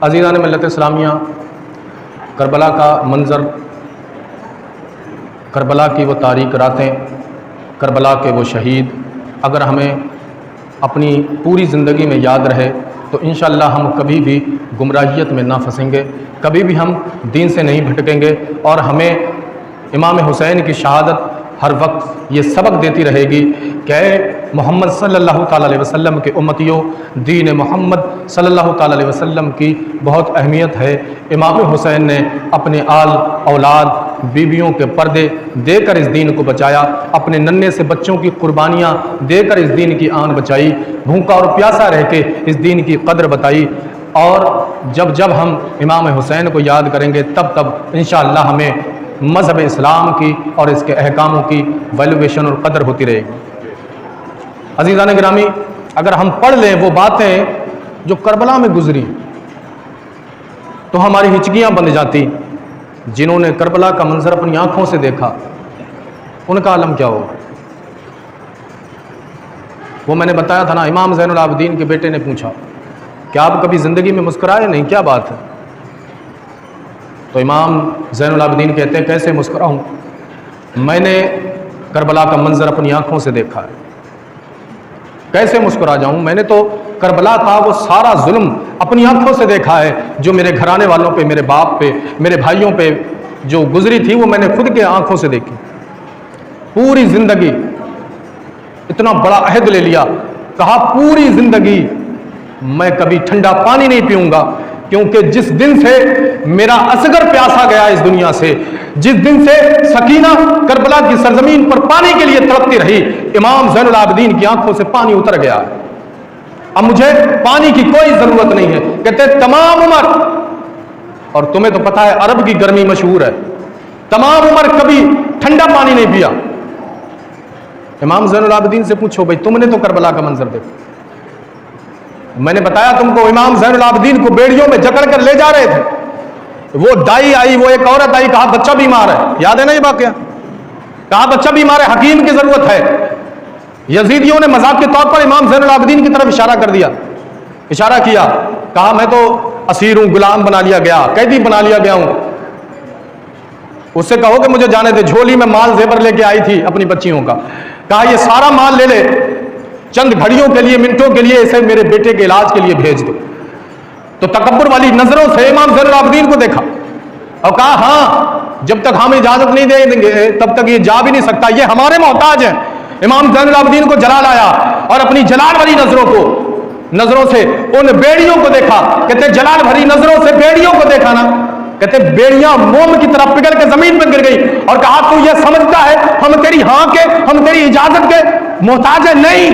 अज़ीज़ान मिल्लत Islamia, Karbala का मंज़र, Karbala की वो तारीक रातें, करबला के वो शहीद अगर हमें अपनी पूरी ज़िंदगी में याद रहे तो इंशाअल्लाह हम कभी भी गुमराहियत में ना फंसेंगे, कभी भी हम दीन से नहीं भटकेंगे और हमें इमाम हुसैन की शहादत हर वक्त ये सबक देती रहेगी कि मोहम्मद सल्लल्लाहु ताला अलैहि वसल्लम के उम्मतियों, दीन मोहम्मद सल्लल्लाहु ताला अलैहि वसल्लम की बहुत अहमियत है। इमाम हुसैन ने अपने आल औलाद बीवियों के पर्दे देकर इस दीन को बचाया, अपने नन्हे से बच्चों की कुर्बानियाँ देकर इस दीन की आन बचाई, भूखा और प्यासा रह के इस दीन की कदर बताई। और जब जब हम इमाम हुसैन को याद करेंगे तब तब इंशाअल्लाह हमें मज़हब इस्लाम की और इसके अहकामों की वैल्यूएशन और कदर होती रहेगी। अज़ीज़ान गिरामी, अगर हम पढ़ लें वो बातें जो करबला में गुजरी तो हमारी हिचकियाँ बंध जाती। जिन्होंने करबला का मंजर अपनी आँखों से देखा उनका आलम क्या होगा। वो मैंने बताया था ना, इमाम ज़ैनुल आबिदीन के बेटे ने पूछा कि आप कभी ज़िंदगी में मुस्कुराए नहीं, क्या बात है। तो इमाम ज़ैनुल आबिदीन कहते हैं कैसे मुस्कुराऊं, मैंने करबला का मंजर अपनी आँखों से देखा है, कैसे मुस्कुरा जाऊं। मैंने तो करबला का वो सारा जुल्म अपनी आँखों से देखा है जो मेरे घराने वालों पे, मेरे बाप पे, मेरे भाइयों पे जो गुजरी थी वो मैंने खुद के आँखों से देखी। पूरी ज़िंदगी इतना बड़ा अहद ले लिया, कहा पूरी ज़िंदगी मैं कभी ठंडा पानी नहीं पीऊँगा, क्योंकि जिस दिन से मेरा असगर प्यासा गया इस दुनिया से, जिस दिन से सकीना करबला की सरजमीन पर पानी के लिए तड़पती रही, इमाम ज़ैनुल आबिदीन की आंखों से पानी उतर गया। अब मुझे पानी की कोई जरूरत नहीं है। कहते तमाम उम्र, और तुम्हें तो पता है अरब की गर्मी मशहूर है, तमाम उम्र कभी ठंडा पानी नहीं पिया। इमाम ज़ैनुल आबिदीन से पूछो भाई तुमने तो करबला का मंजर देखा। मैंने बताया तुमको, इमाम ज़ैनुल आबिदीन को बेड़ियों में जकड़ कर ले जा रहे थे, वो दाई आई, वो एक औरत आई, कहा बच्चा बीमार है, याद है ना ये वाकया, कहा बच्चा बीमार है, हकीम की जरूरत है। यजीदियों ने मजाक के तौर पर इमाम ज़ैनुल आबिदीन की तरफ इशारा कर दिया, इशारा किया, कहा मैं तो असीर हूं, गुलाम बना लिया गया, कैदी बना लिया गया हूं। उससे कहो कि मुझे जाने दे, झोली में माल जेवर लेके आई थी अपनी बच्चियों का, कहा ये सारा माल ले ले, चंद घड़ियों के लिए, मिनटों के लिए इसे मेरे बेटे के इलाज के लिए भेज दो। तो तकब्बुर वाली नजरों से इमाम ज़ैनुल आबिदीन को देखा और कहा हाँ, जब तक हम इजाजत नहीं दे देंगे तब तक ये जा भी नहीं सकता, ये हमारे मोहताज हैं। इमाम ज़ैनुल आबिदीन को जलाल आया और अपनी जलाल भरी नजरों से उन बेड़ियों को देखा। कहते जलाल भरी नजरों से बेड़ियों को देखा ना, कहते बेड़ियां मोम की तरफ पिघल के जमीन पर गिर गई और कहा तू ये समझता है हम तेरी हाँ के, हम तेरी इजाजत के मोहताज है? नहीं,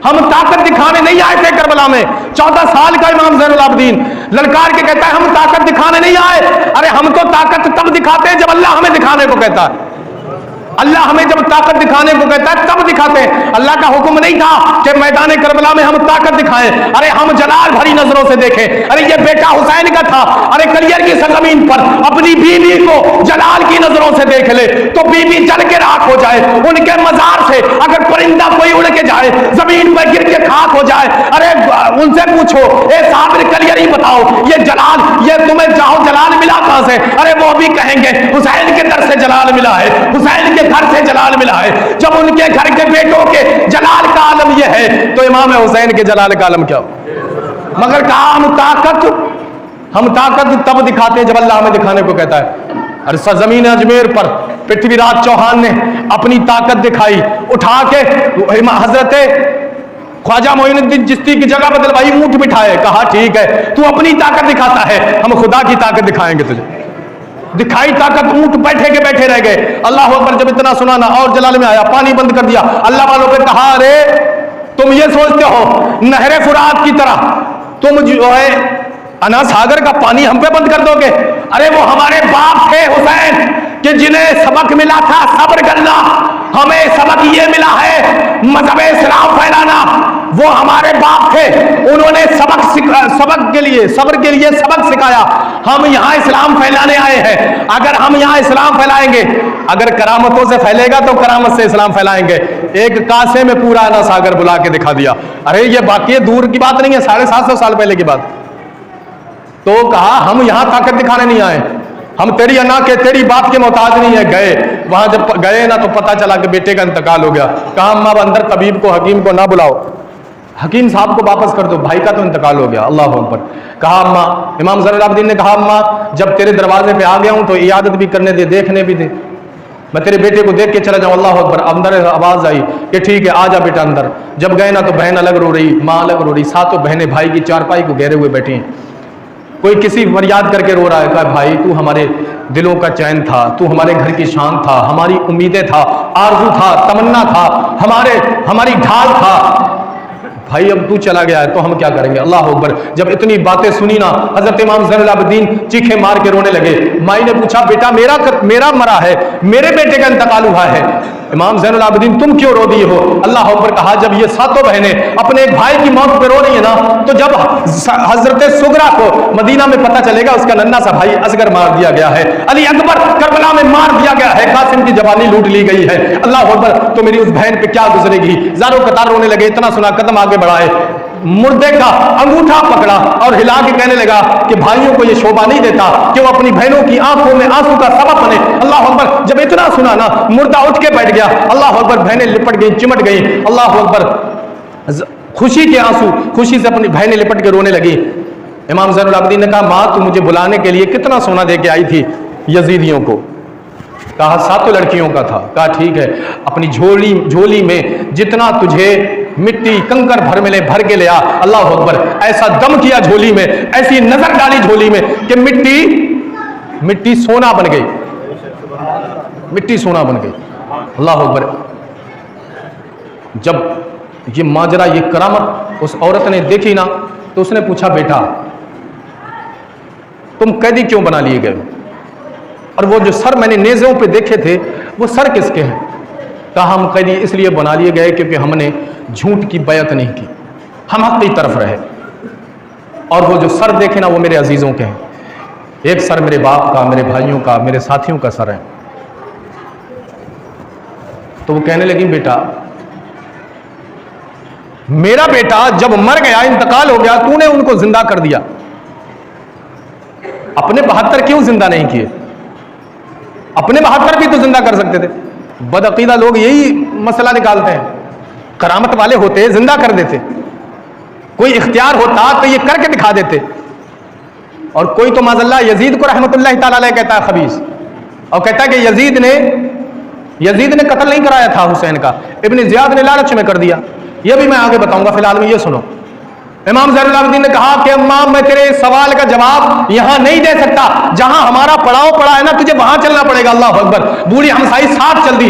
हम ताकत दिखाने नहीं आए थे करबला में। 14 साल का इमाम ज़ैनुल आबिदीन ललकार के कहता है हम ताकत दिखाने नहीं आए। अरे हम तो ताकत तब दिखाते हैं जब अल्लाह हमें दिखाने को कहता है। अल्लाह हमें जब ताकत दिखाने को कहता है तब दिखाते हैं। अल्लाह का हुक्म नहीं था कि मैदान करबला में हम ताकत दिखाएं। अरे हम जलाल भरी नजरों से देखें। अरे ये बेटा हुसैन का था, अरे कलियर की सरजमीन पर अपनी बीवी को जलाल की नजरों से देख ले तो बीवी जल के राख हो जाए। उनके मजार से अगर परिंदा कोई उड़ के जाए, जमीन पर गिर के खाक हो जाए, अरे उनसे पूछो ए साबिर कलियर ही बताओ ये जलाल, ये तुम्हें जाओ जलाल मिला कहां से? अरे वो भी कहेंगे हुसैन के दर से जलाल मिला है, हुसैन के घर से जलाल मिला है। जब उनके घर के बेटों के जलाल का आलम यह है तो इमाम हुसैन के जलाल का आलम क्या हो? मगर कहा हम ताकत तब दिखाते हैं जब अल्लाह हमें दिखाने को कहता है। अरे सरजमीन अजमेर पर पृथ्वीराज चौहान ने अपनी ताकत दिखाई, उठा के हजरत ख्वाजा मोइनुद्दीन चिश्ती की जगह बदलवाई, ऊंट बिठाए, कहा ठीक है तू अपनी ताकत दिखाता है, हम खुदा की ताकत दिखाएंगे तुझे। दिखाई ताकत, ऊंट बैठे के बैठे रह गए। अल्लाह अकबर जब इतना सुना ना और जलाल में आया, पानी बंद कर दिया। अल्लाह वालों पे कहा अरे तुम ये सोचते हो नहरे फुरात की तरह तुम जो है अना सागर का पानी हम पे बंद कर दोगे? अरे वो हमारे बाप थे हुसैन कि जिन्हें सबक मिला था सब्र करना, हमें सबक ये मिला है मजहब इस्लाम फैलाना। वो हमारे बाप थे, उन्होंने सबक के लिए सब्र के लिए सबक सिखाया। हम यहाँ इस्लाम फैलाने आए हैं। अगर हम यहाँ इस्लाम फैलाएंगे, अगर करामतों से फैलेगा तो करामत से इस्लाम फैलाएंगे। एक कासे में पूरा अना सागर बुला के दिखा दिया। अरे ये बाकी दूर की बात नहीं है, 750 साल पहले की बात। तो कहा हम यहां ताकत दिखाने नहीं आए, हम तेरी अना के तेरी बात के मोहताज नहीं है। गए वहां, जब गए ना तो पता चला कि बेटे का इंतकाल हो गया। कहा अम्मा अंदर तबीब को, हकीम को ना बुलाओ, हकीम साहब को वापस कर दो, भाई का तो इंतकाल हो गया। अल्लाह अकबर। कहा अम्मा, इमाम ज़ैनुल आबिदीन ने कहा अम्मा जब तेरे दरवाजे पे आ गया हूं तो इयादत भी करने दे, देखने भी दे, मैं तेरे बेटे को देख के चला जाऊं। अल्लाह अकबर। अंदर आवाज आई कि ठीक है आ जा बेटा अंदर। जब गए ना तो बहन अलग रो रही, माँ अलग रो रही, सातों बहनें भाई की चारपाई को घेरे हुए बैठी हैं। कोई किसी फरियाद करके रो रहा है, कहा भाई तू हमारे दिलों का चैन था, तू हमारे घर की शान था, हमारी उम्मीदें था, आरज़ू था, तमन्ना था, हमारी ढाल था। भाई अब तू चला गया है तो हम क्या करेंगे। अल्लाह अकबर। जब इतनी बातें सुनी ना, हजरत इमाम ज़ैनुल आबिदीन चीखे मार के रोने लगे। माई ने पूछा बेटा मेरा मरा है, मेरे बेटे का इंतकाल हुआ है, इमाम ज़ैनुल आबिदीन तुम क्यों रो दिए हो। अल्लाह अकबर। कहा जब ये सातों बहनें अपने एक भाई की मौत पे रो रही है ना, तो जब हजरत सुगरा को मदीना में पता चलेगा उसका नन्ना सा भाई असगर मार दिया गया है, अली अकबर करबला में मार दिया गया है, कासिम की जवानी लूट ली गई है, अल्लाह अकबर, तो मेरी उस बहन पे क्या गुजरेगी। ज़ारो कतार रोने लगे। इतना सुना, कदम आगे बढ़ाए, मुर्दे का अंगूठा पकड़ा और हिला के कहने लगा कि भाइयों को यह शोभा नहीं देता कि वो अपनी बहनों की आंखों में आंसू का सबब बने। अल्लाह अकबर। जब इतना सुना ना, मुर्दा उठ के बैठ गया। अल्लाह अकबर। बहनें लिपट गई, चिमट गई। अल्लाह अकबर। खुशी के आंसू, खुशी से अपनी बहनें लिपट के रोने लगी। इमाम ज़ैनुल आबिदीन ने कहा माँ तू मुझे बुलाने के लिए कितना सोना दे के आई थी यजीदियों को। कहा 7 लड़कियों का था। कहा ठीक है, अपनी झोली में जितना तुझे मिट्टी कंकर भर के ले आ। अल्लाह अकबर। ऐसा दम किया झोली में, ऐसी नजर डाली झोली में कि मिट्टी सोना बन गई, मिट्टी सोना बन गई। अल्लाह अकबर। जब ये माजरा, ये करामत उस औरत ने देखी ना, तो उसने पूछा बेटा तुम कैदी क्यों बना लिए गए, और वो जो सर मैंने नेज़ों पे देखे थे वो सर किसके हैं। कहा हम कैदी इसलिए बना लिए गए क्योंकि हमने झूठ की बैत नहीं की, हम हक की तरफ रहे, और वो जो सर देखे ना वो मेरे अजीजों के हैं। एक सर मेरे बाप का, मेरे भाइयों का, मेरे साथियों का सर है। तो वो कहने लगी बेटा मेरा बेटा जब मर गया, इंतकाल हो गया, तूने उनको जिंदा कर दिया, अपने 72 क्यों जिंदा नहीं किए, अपने 72 भी तो जिंदा कर सकते थे। बदअकीदा लोग यही मसला निकालते हैं, करामत वाले होते जिंदा कर देते, कोई इख्तियार होता तो ये करके दिखा देते। और कोई तो माज़ल्लाह यजीद को रहमतुल्लाह ताला अलैह कहता है खबीस, और कहता है कि यजीद ने कत्ल नहीं कराया था हुसैन का, इब्न ज़ियाद ने लालच में कर दिया। यह भी मैं आगे बताऊंगा, फिलहाल में ये सुनो। इमाम ज़ैनुल आबिदीन ने कहा कि अम्मा मैं तेरे सवाल का जवाब यहां नहीं दे सकता, जहां हमारा पड़ाव पड़ा है ना तुझे वहां चलना पड़ेगा। अल्लाह अकबर। बूढ़ी हमसाई साथ चल दी,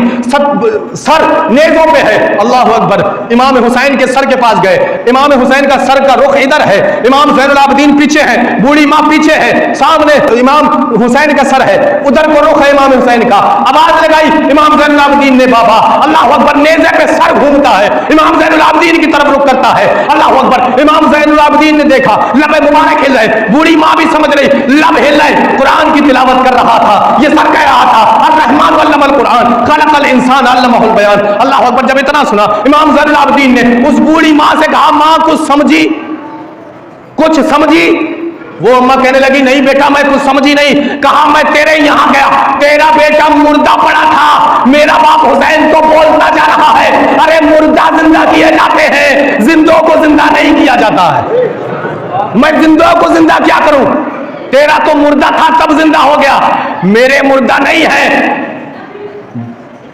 सर नेज़ों पे है। अल्लाह अकबर। इमाम हुसैन के सर के पास गए, इमाम हुसैन का सर का रुख इधर है, इमाम ज़ैनुल आबिदीन पीछे है, बूढ़ी माँ पीछे है, सामने इमाम हुसैन का सर है, उधर को रुख है इमाम हुसैन का। आवाज लगाई इमाम ज़ैनुल आबिदीन ने, बाबा। अल्लाह अकबर। नेज़े पे सर घूमता है, इमाम ज़ैनुल आबिदीन की तरफ रुख करता है। अल्लाह अकबर। इमाम ज़ैनुल आबिदीन ने देखा लबे मुबारक हिल रहे, बूढ़ी माँ भी समझ रही लब हिल रहे, कुरान की तिलावत कर रहा था, ये सर कह रहा था अर्रहमान अल्लमल कुरान खलक़ल इंसान अल्लमहुल बयान। अल्लाह अकबर। जब इतना सुना, इमाम ज़ैनुल आबिदीन ने उस बूढ़ी माँ से कहा माँ कुछ समझी। वो अम्मा कहने लगी नहीं बेटा मैं कुछ समझी नहीं। कहा मैं तेरे यहां गया, तेरा बेटा मुर्दा पड़ा था, मेरा बाप हुसैन को बोलता जा रहा है अरे मुर्दा जिंदा किए जाते हैं, जिंदों को जिंदा नहीं किया जाता है। मैं जिंदों को जिंदा क्या करूं, तेरा तो मुर्दा था तब जिंदा हो गया, मेरे मुर्दा नहीं है,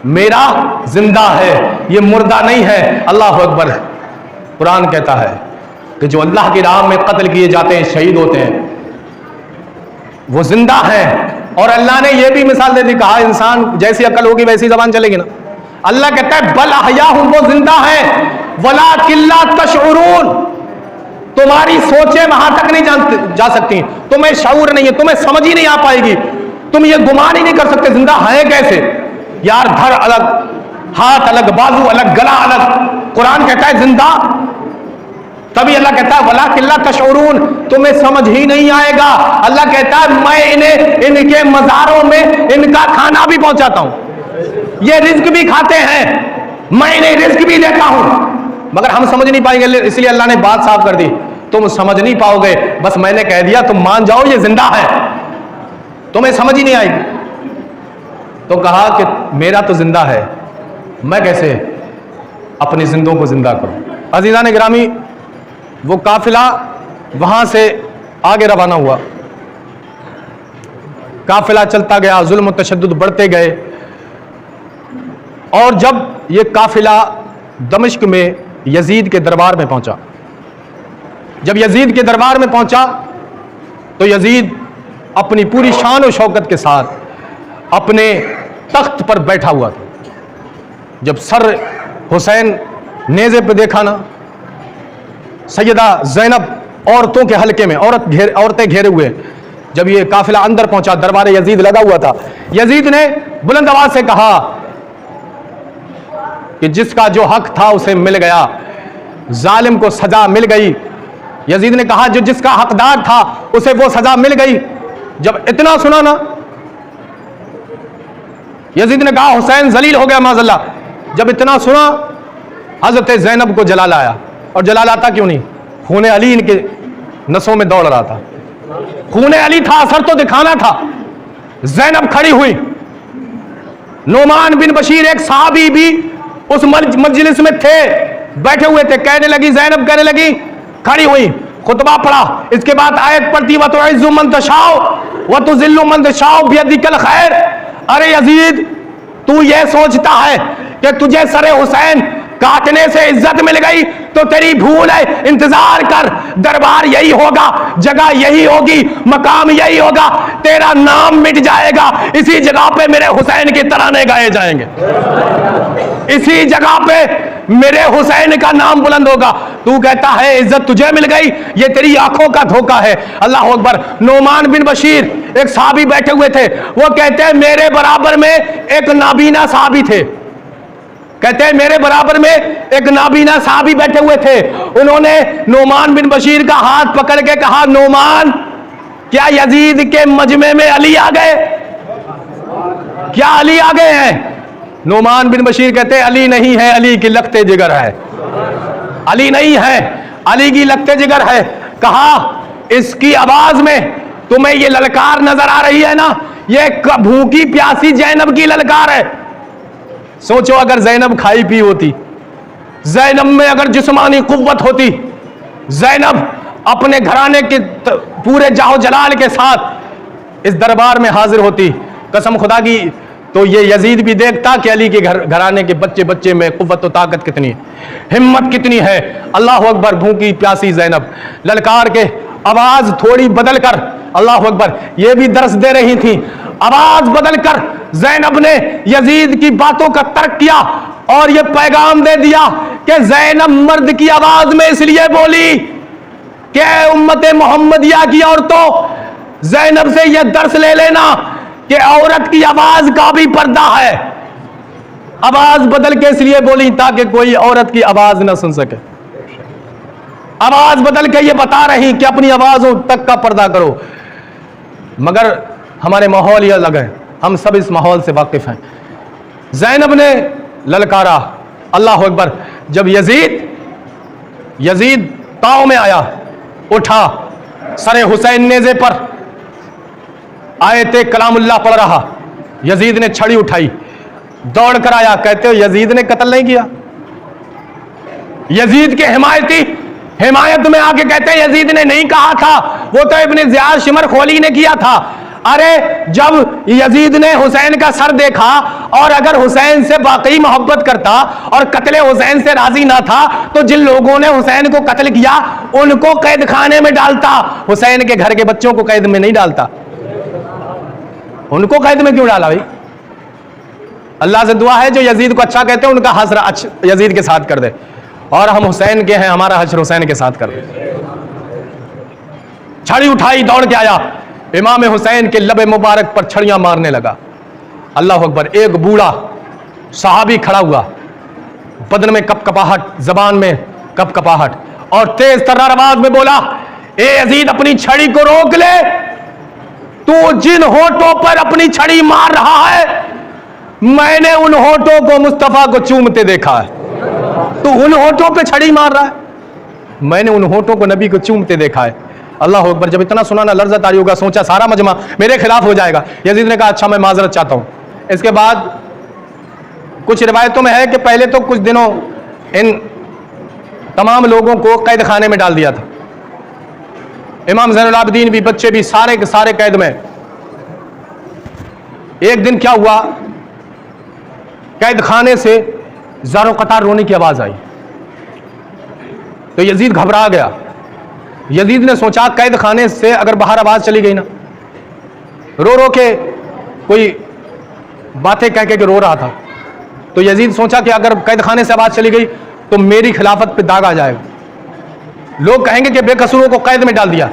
मेरा जिंदा है, ये मुर्दा नहीं है। अल्लाह अकबर। कुरान कहता है कि जो अल्लाह की राह में कत्ल किए जाते हैं, शहीद होते हैं, वो जिंदा हैं। और अल्लाह ने यह भी मिसाल दे दी, कहा इंसान जैसी अकल होगी वैसी जबान चलेगी ना। अल्लाह कहता है बल अहयाहुम, वो जिंदा है, वलाकिन ला तशऊरून, तुम्हारी सोचें वहां तक नहीं जा सकती, तुम्हें शऊर नहीं है, तुम्हें समझ ही नहीं आ पाएगी, तुम ये गुमान ही नहीं कर सकते जिंदा है कैसे। यार धड़ अलग, हाथ अलग, बाजू अलग, गला अलग। कुरान कहता है जिंदा, तभी अल्लाह कहता है वला किल्ला तशऊरून, तुम्हें समझ ही नहीं आएगा। अल्लाह कहता है मैं इन्हें इनके मज़ारों में इनका खाना भी पहुंचाता हूं, ये रिज्क भी खाते हैं, मैं इन्हें रिज्क भी देता हूं, मगर हम समझ नहीं पाएंगे, इसलिए अल्लाह ने बात साफ कर दी। तुम समझ नहीं पाओगे, बस मैंने कह दिया तुम मान जाओ ये जिंदा है, तुम्हें समझ ही नहीं आएगी। तो कहा कि मेरा तो जिंदा है, मैं कैसे अपनी जिंदों को जिंदा करूं। अजीज़ान गिरामी, वो काफिला वहां से आगे रवाना हुआ, काफिला चलता गया, जुल्म तशद्दुद बढ़ते गए, और जब ये काफिला दमिश्क में यजीद के दरबार में पहुंचा, जब यजीद के दरबार में पहुंचा तो यजीद अपनी पूरी शान और शौकत के साथ अपने तख्त पर बैठा हुआ था। जब सर हुसैन नेज़े पे देखा ना, सैयदा ज़ैनब औरतों के हलके में, औरतें घेरे हुए, जब ये काफिला अंदर पहुंचा, दरबार यजीद लगा हुआ था, यजीद ने बुलंद आवाज से कहा कि जिसका जो हक था उसे मिल गया, जालिम को सजा मिल गई। यजीद ने कहा जो जिसका हकदार था उसे वो सजा मिल गई। जब इतना सुना ना, यजीद ने कहा हुसैन जलील हो गया माज़अल्लाह। जब इतना सुना, हजरत ज़ैनब को जलाल आया, और जलाल आता क्यों नहीं, खून अली इनके नसों में दौड़ रहा था, खून अली था, असर तो दिखाना था। ज़ैनब खड़ी हुई, नोमान बिन बशीर एक सहाबी भी उस मजलिस में थे, बैठे हुए थे, कहने लगी, ज़ैनब कहने लगी, खड़ी हुई, खुतबा पढ़ा, इसके बाद आयत पढ़ती, व तुइज़्ज़ु मन तशाओ व तुज़िल्लु मन तशाओ बियदिकल खैर। अरे यजीद, तू ये सोचता है कि तुझे सरे हुसैन काटने से इज्जत मिल गई तो तेरी भूल है, इंतजार कर, दरबार यही होगा, जगह यही होगी, मकाम यही होगा, तेरा नाम मिट जाएगा, इसी जगह पे मेरे हुसैन के तराने गाए जाएंगे, इसी जगह पे मेरे हुसैन का नाम बुलंद होगा। तू कहता है इज्जत तुझे मिल गई, ये तेरी आंखों का धोखा है। अल्लाह अकबर। नोमान बिन बशीर एक साहबी बैठे हुए थे, वो कहते हैं मेरे बराबर में एक नाबीना साहबी थे, कहते हैं मेरे बराबर में एक नाबीना साहबी बैठे हुए थे। उन्होंने नोमान बिन बशीर का हाथ पकड़ के कहा, नोमान, क्या यजीद के मजमे में अली आ गए? क्या अली आ गए हैं? नोमान बिन बशीर कहते हैं अली नहीं है, अली की लखते जिगर है, अली नहीं है, अली की लखते जिगर है। कहा इसकी आवाज में तुम्हें ये ललकार नजर आ रही है ना, ये भूखी प्यासी ज़ैनब की ललकार है। सोचो अगर ज़ैनब खाई पी होती, ज़ैनब में अगर जिस्मानी कुव्वत होती, ज़ैनब अपने घराने के पूरे जाहो जलाल के साथ इस दरबार में हाजिर होती, कसम खुदा की, तो ये यजीद भी देखता कि अली के घराने के बच्चे बच्चे में कुव्वत और ताकत कितनी है, हिम्मत कितनी है। अल्लाह अकबर। भूखी प्यासी ज़ैनब ललकार के आवाज थोड़ी बदल कर, अल्लाह अकबर, ये भी दर्श दे रही थी, आवाज बदल कर ज़ैनब ने यजीद की बातों का तर्क किया और ये पैगाम दे दिया कि ज़ैनब मर्द की आवाज में इसलिए बोली कि उम्मत मोहम्मदिया की औरतों, ज़ैनब से यह दर्श ले लेना कि औरत की आवाज का भी पर्दा है। आवाज बदल के इसलिए बोली ताकि कोई औरत की आवाज ना सुन सके, आवाज बदल के ये बता रही कि अपनी आवाजों तक का पर्दा करो। मगर हमारे माहौल ये अलग है, हम सब इस माहौल से वाकिफ हैं। ज़ैनब ने ललकारा, अल्लाह अकबर। जब यजीद ताव में आया, उठा, सरे हुसैन नेज़े पर आयते कलामुल्लाह पढ़ रहा, यजीद ने छड़ी उठाई, दौड़ कर आया। कहते हो यजीद ने कत्ल नहीं किया? यजीद के हिमायत में आके कहते हैं यजीद ने नहीं कहा था, वो तो इब्ने ज़ियाद शिमर खोली ने किया था। अरे जब यजीद ने हुसैन का सर देखा और अगर हुसैन से वाकई मोहब्बत करता और कत्ले हुसैन से राजी ना था तो जिन लोगों ने हुसैन को कत्ल किया उनको कैद खाने में डालता, हुसैन के घर के बच्चों को कैद में नहीं डालता। उनको कैद में क्यों डाला भाई? अल्लाह से दुआ है जो यजीद को अच्छा कहते हैं उनका हश्र यजीद के साथ कर दे, और हम हुसैन के हैं, हमारा हश्र हुसैन के साथ कर दे। छड़ी उठाई, दौड़ के आया, इमाम हुसैन के लबे मुबारक पर छड़ियां मारने लगा। अल्लाह अकबर। एक बूढ़ा सहाबी खड़ा हुआ, बदन में कपकपाहट, जबान में कपकपाहट, और तेज तर्रार आवाज में बोला, ए यजीद अपनी छड़ी को रोक ले, तू जिन होठों पर अपनी छड़ी मार रहा है मैंने उन होठों को मुस्तफा को चूमते देखा है, तू उन होठों पे छड़ी मार रहा है। मैंने उन होठों को नबी को चूमते देखा है। अल्लाह अकबर। जब इतना सुना ना लर्ज़त आ रही होगा, सोचा सारा मजमा मेरे खिलाफ हो जाएगा। यजीद ने कहा अच्छा मैं माजरत चाहता हूँ। इसके बाद कुछ रिवायतों में है कि पहले तो कुछ दिनों इन तमाम लोगों को कैद खाने में डाल दिया था। इमाम ज़ैनुल आबिदीन भी, बच्चे भी, सारे के सारे कैद में। एक दिन क्या हुआ, कैद खाने से ज़ारो कतार रोने की आवाज़ आई तो यजीद घबरा गया। यजीद ने सोचा कैद खाने से अगर बाहर आवाज़ चली गई ना, रो रो के कोई बातें कह के रो रहा था, तो यजीद सोचा कि अगर कैद खाने से आवाज़ चली गई तो मेरी खिलाफत पे दाग आ जाएगा, लोग कहेंगे कि बेकसूरों को कैद में डाल दिया।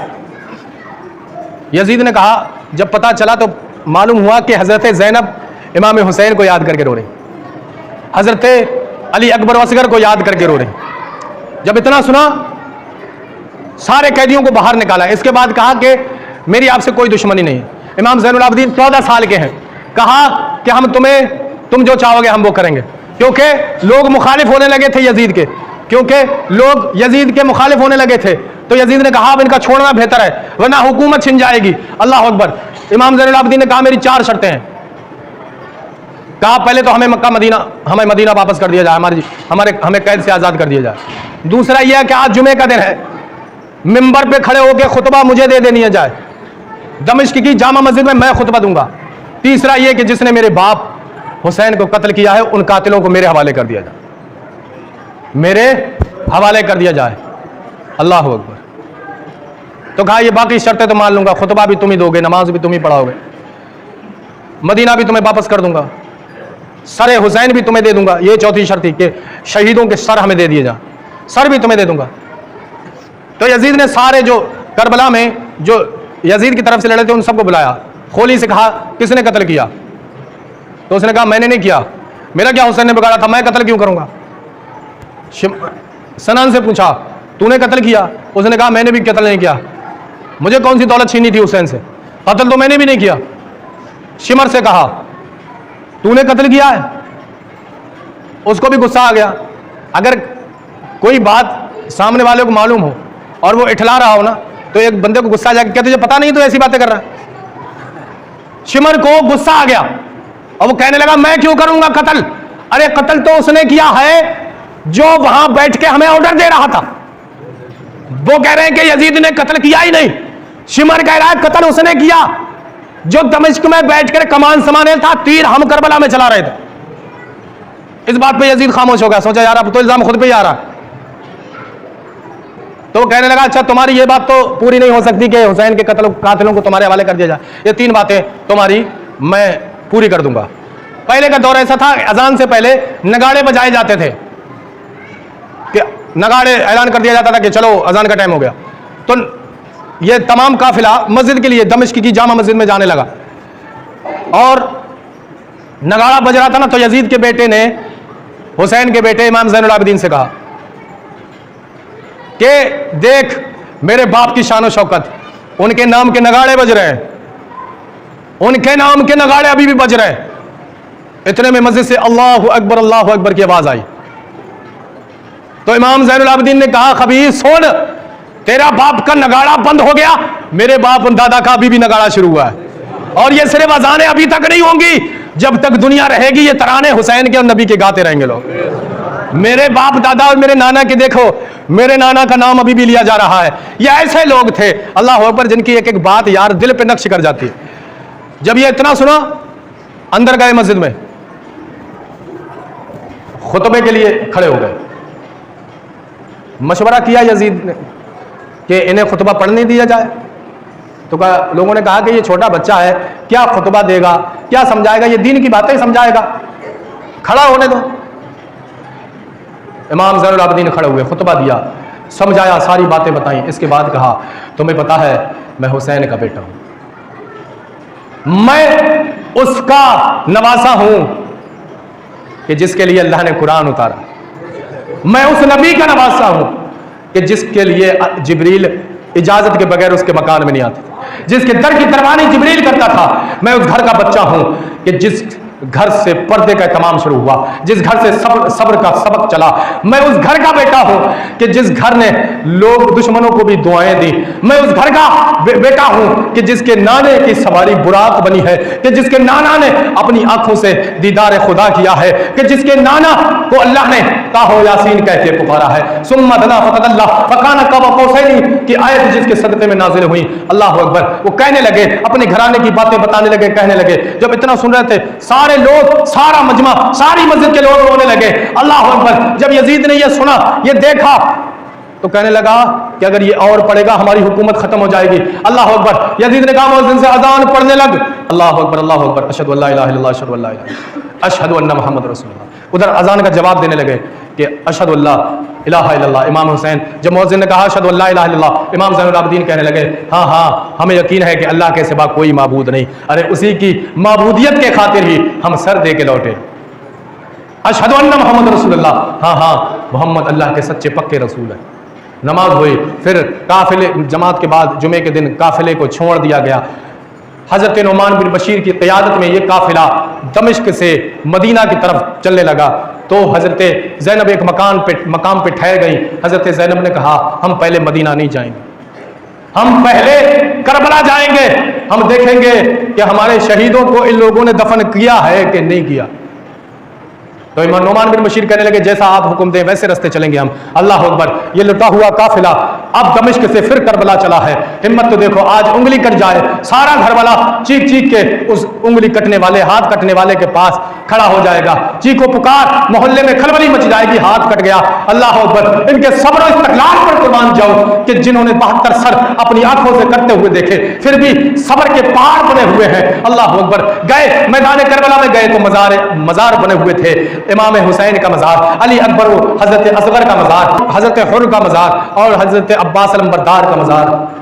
यजीद ने कहा, जब पता चला तो मालूम हुआ कि हज़रत ज़ैनब इमाम हुसैन को याद करके रो रही, हज़रत अली अकबर असगर को याद करके रो रही। जब इतना सुना सारे कैदियों को बाहर निकाला। इसके बाद कहा कि मेरी आपसे कोई दुश्मनी नहीं है। इमाम ज़ैनुल आबिदीन 14 साल के हैं। कहा कि हम तुम जो चाहोगे हम वो करेंगे, क्योंकि लोग मुखालिफ होने लगे थे यजीद के, क्योंकि लोग यजीद के मुखालिफ होने लगे थे। तो यजीद ने कहा अब इनका छोड़ना बेहतर है वरना हुकूमत छिन जाएगी। अल्लाह अकबर। इमाम ज़ैनुल आबिदीन ने कहा मेरी 4 शर्तें हैं। कहा पहले तो हमें हमें मदीना वापस कर दिया जाए, हमें कैद से आज़ाद कर दिया जाए। दूसरा यह है कि आज जुमे का दिन है, मिंबर पे खड़े होकर खुतबा मुझे दे देनी जाए, दमिश्क की जामा मस्जिद में मैं खुतबा दूंगा। तीसरा यह कि जिसने मेरे बाप हुसैन को कत्ल किया है उन कातिलों को मेरे हवाले कर दिया जाए, मेरे हवाले कर दिया जाए। अल्लाह अकबर। तो कहा ये बाकी शर्तें तो मान लूंगा, खुतबा भी तुम ही दोगे, नमाज भी तुम ही पढ़ाओगे, मदीना भी तुम्हें वापस कर दूंगा, सर हुसैन भी तुम्हें दे दूंगा। ये चौथी शर्त थी कि शहीदों के सर हमें दे दिए जाए, सर भी तुम्हें दे दूंगा। तो यजीद ने सारे जो करबला में जो यजीद की तरफ से लड़े थे उन सबको बुलाया, खोली से कहा किसने कत्ल किया? तो उसने कहा मैंने नहीं किया, मेरा क्या हुसैन ने बिगाड़ा था, मैं कत्ल क्यों करूंगा? सनान से पूछा तूने कत्ल किया? उसने कहा मैंने भी कत्ल नहीं किया, मुझे कौन सी दौलत छीनी थी हुसैन से, कत्ल तो मैंने भी नहीं किया। शिमर से कहा तूने कत्ल किया है? उसको भी गुस्सा आ गया। अगर कोई बात सामने वाले को मालूम हो और वो इठला रहा हो ना, तो एक बंदे को गुस्सा आ जाएगा, क्या तुझे पता नहीं तो ऐसी बातें कर रहा है? शिमर को गुस्सा आ गया और वो कहने लगा मैं क्यों करूंगा कत्ल? अरे कत्ल तो उसने किया है जो वहां बैठ के हमें ऑर्डर दे रहा था। वो कह रहे हैं कि यजीद ने कत्ल किया ही नहीं, शिमर कह रहा है कत्ल उसने किया जो दमिश्क में बैठकर कमान समाने था, तीर हम करबला में चला रहे थे। इस बात पे यजीद खामोश हो गया, सोचा यार अब तो इल्जाम खुद पे ही आ रहा। तो कहने लगा अच्छा तुम्हारी ये बात तो पूरी नहीं हो सकती कि हुसैन के कातिलों को तुम्हारे हवाले कर दिया जाए, ये 3 बातें तुम्हारी मैं पूरी कर दूंगा। पहले का दौर ऐसा था, अजान से पहले नगाड़े बजाए जाते थे कि नगाड़े ऐलान कर दिया जाता था कि चलो अजान का टाइम हो गया। तो ये तमाम काफिला मस्जिद के लिए दमिश्क की जामा मस्जिद में जाने लगा और नगाड़ा बज रहा था ना, तो यजीद के बेटे ने हुसैन के बेटे इमाम ज़ैनुल आबिदीन से कहा कि देख मेरे बाप की शान और शौकत, उनके नाम के नगाड़े बज रहे हैं, उनके नाम के नगाड़े अभी भी बज रहे हैं। इतने में मस्जिद से अल्लाहु अकबर की आवाज आई। तो इमाम ज़ैनुल आबिदीन ने कहा खबीर सुन, तेरा बाप का नगाड़ा बंद हो गया, मेरे बाप दादा का अभी भी नगाड़ा शुरू हुआ है, और ये सिर्फ अजानें अभी तक नहीं होंगी, जब तक दुनिया रहेगी ये तराने हुसैन के और नबी के गाते रहेंगे लोग। मेरे बाप दादा और मेरे नाना के देखो, मेरे नाना का नाम अभी भी लिया जा रहा है। ये ऐसे लोग थे अल्लाह अकबर जिनकी एक एक बात यार दिल पे नक्श कर जाती है। जब ये इतना सुना अंदर गए, मस्जिद में खुतबे के लिए खड़े हो गए। मशवरा किया यजीद ने कि इन्हें खुतबा पढ़ने दिया जाए। तो लोगों ने कहा कि ये छोटा बच्चा है, क्या खुतबा देगा, क्या समझाएगा, ये दीन की बातें समझाएगा, खड़ा होने दो। इमाम ज़ैनुल आबिदीन खड़े हुए, खुतबा दिया, समझाया, सारी बातें बताई। इसके बाद कहा तुम्हें पता है मैं हुसैन का बेटा हूं, मैं उसका नवासा हूं कि जिसके लिए अल्लाह ने कुरान उतारा, मैं उस नबी का नवासा हूं कि जिसके लिए जिब्रील इजाजत के बगैर उसके मकान में नहीं आते, जिसके दर की दरवानी जिब्रील करता था। मैं उस घर का बच्चा हूं कि जिस घर से पर्दे का तमाम शुरू हुआ, जिस घर से सब्र का सबक चला। मैं उस घर का बेटा हूं कि जिस घर ने लोग दुश्मनों को भी दुआएं दी। मैं उस घर का बेटा हूं कि जिसके नाने की सवारी बुराक बनी है, कि जिसके नाना ने अपनी आंखों से दीदार खुदा किया है, कि जिसके नाना को अल्लाह ने ताहो यासीन कह के पुकारा है। सुम्मा दना फतदल्ला फकाना कब कौसैनी की आयत जिसके सदक़े में नाजिल हुई। अल्लाह अकबर। वो कहने लगे, अपने घराने की बातें बताने लगे, कहने लगे। जब इतना सुन रहे थे सारे लोग, सारा मजमा, सारी मस्जिद के लोग रोने लगे। अल्लाह अकबर। जब यजीद ने यह सुना, यह देखा, तो कहने लगा कि अगर ये और पढ़ेगा हमारी हुकूमत खत्म हो जाएगी। अल्लाह अकबर। यजीद ने कहा मुअज्जिन से अजान पढ़ने लग। अल्लाह अकबर, अल्लाह अकबर, अशहदु अल्ला इलाहा इल्लल्लाह, अशहदु अल्ला अशहदु अन्ना मुहम्मद रसूलुल्लाह। उधर अजान का जवाब देने लगे कि अशहदु अल्ला इलाहा इल्लल्लाह। इमाम हुसैन, जब मुअज्जिन ने कहा अशहदु अल्ला इलाहा इल्लल्लाह, इमाम ज़ैनुल आबिदीन कहने लगे, हाँ हाँ, हमें यकीन है कि अल्लाह के सिवा कोई माबूद नहीं। अरे उसी की माबूदियत के खातिर ही हम सर दे के लौटे। अशहदु अन्ना मुहम्मद रसूलुल्लाह, हाँ हाँ, मोहम्मद अल्लाह के सच्चे पक्के रसूल है। नमाज हुई, फिर काफिले, जमात के बाद जुमे के दिन काफिले को छोड़ दिया गया। हज़रत नुमान बिन बशीर की क़यादत में ये काफिला दमिश्क से मदीना की तरफ चलने लगा। तो हज़रत ज़ैनब एक मकाम पे ठहर गई। हज़रत ज़ैनब ने कहा, हम पहले मदीना नहीं जाएंगे, हम पहले करबला जाएंगे, हम देखेंगे कि हमारे शहीदों को इन लोगों ने दफन किया है कि नहीं किया। तो इमाम नुमान बिन बशीर कहने लगे, जैसा आप हुक्म दें वैसे रास्ते चलेंगे हम। अल्लाह अकबर। ये लुटा हुआ काफिला अब दमिश्क से फिर करबला चला है। हिम्मत तो देखो, आज उंगली कट जाए, सारा घर वाला चीख चीख के उस उंगली कटने वाले, हाथ कटने वाले के पास खड़ा हो जाएगा। चीखो पुकार, मोहल्ले में खलबली मच जाएगी, हाथ कट गया। अल्लाह अकबर। इनके सब्र और इस्तक़लाल पर कुर्बान जाओ कि जिन्होंने 72 सर अपनी आंखों से कटते हुए देखे, फिर भी सब्र के पहाड़ बने हुए हैं। अल्लाह अकबर। गए मैदान करबला में, गए तो मजार बने हुए थे। इमाम हुसैन का मज़ार, अली अकबर, हज़रत असगर का मज़ार, हज़रत हुर का मज़ार और हज़रत अब्बास अलंबरदार का मज़ार,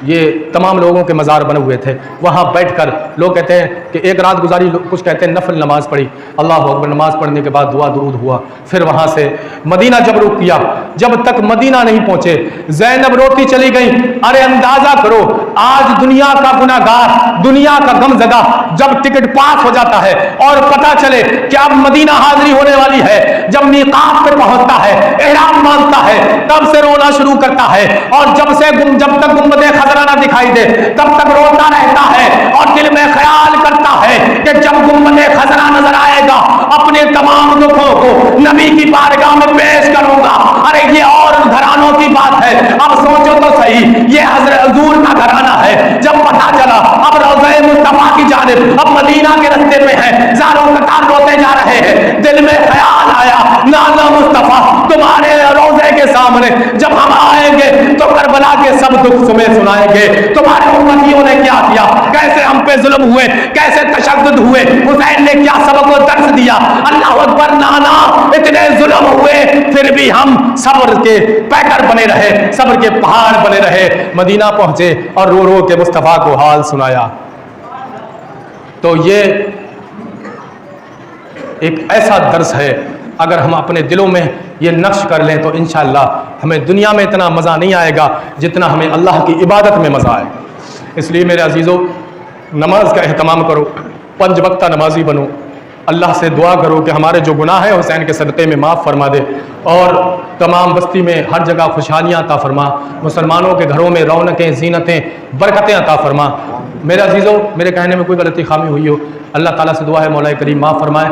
ये तमाम लोगों के मज़ार बने हुए थे। वहाँ बैठकर लोग कहते हैं कि एक रात गुजारी, कुछ कहते हैं नफल नमाज पढ़ी। अल्लाह अकबर। नमाज पढ़ने के बाद दुआ दुरूद हुआ। फिर वहाँ से मदीना जब रुक किया, जब तक मदीना नहीं पहुँचे ज़ैनब रोती चली गई। अरे अंदाज़ा करो, आज दुनिया का गुनाहगार, दुनिया का गमज़दा जब टिकट पास हो जाता है और पता चले कि अब मदीना हाजिरी होने वाली है, जब मीक़ात पे पहुँचता है, एहराम बांधता है, तब से रोना शुरू करता है। और जब तक गुंबद खज़रा ना दिखाई दे तब तक रोता रहता है और दिल में ख्याल करता है कि जब गुंबद खज़रा नजर आएगा अपने तमाम दुखों को नबी की बारगाह में पेश करूंगा। अरे ये और घरानों की बात है। अब सोचो तो सही, ये हज़रत हुज़ूर का घराना है। जब पता चला अब रोज़े मुस्तफ़ा की जानिब, अब मदीना के रास्ते में है, ज़ारों कतार रोते जा रहे हैं। दिल में ख्याल आया, नाना मुस्तफ़ा तुम्हारे रोज़े के सामने जब हम आएंगे तो करबला के सब दुख तुम्हें सुनाएंगे। तुम्हारे उम्मतियों ने क्या किया, कैसे हम पे जुल्म हुए, कैसे तशद्दुद हुए, हुसैन ने क्या सबको दर्स दिया। अल्लाह अकबर। नाना, इतने जुल्म हुए फिर भी हम सब्र के पैकर बने रहे, सब्र के पहाड़ बने रहे। मदीना पहुंचे और रो रो के मुस्तफ़ा को हाल सुनाया। तो ये एक ऐसा दर्स है, अगर हम अपने दिलों में ये नक्श कर लें तो इंशाअल्लाह हमें दुनिया में इतना मज़ा नहीं आएगा जितना हमें अल्लाह की इबादत में मज़ा आएगा। इसलिए मेरे अजीज़ों, नमाज का एहतमाम करो, 5 वक्ता नमाजी बनो, अल्लाह से दुआ करो कि हमारे जो गुनाह है हुसैन के सदक़े में माफ़ फरमा दे और तमाम बस्ती में हर जगह खुशहालियाँ अता फरमा, मुसलमानों के घरों में रौनकें, ज़ीनतें, बरकतें अता फरमा। मेरे अजीज़ों, मेरे कहने में कोई गलती खामी हुई हो, अल्लाह ताला से दुआ है मौला करीम माफ़ फरमाए।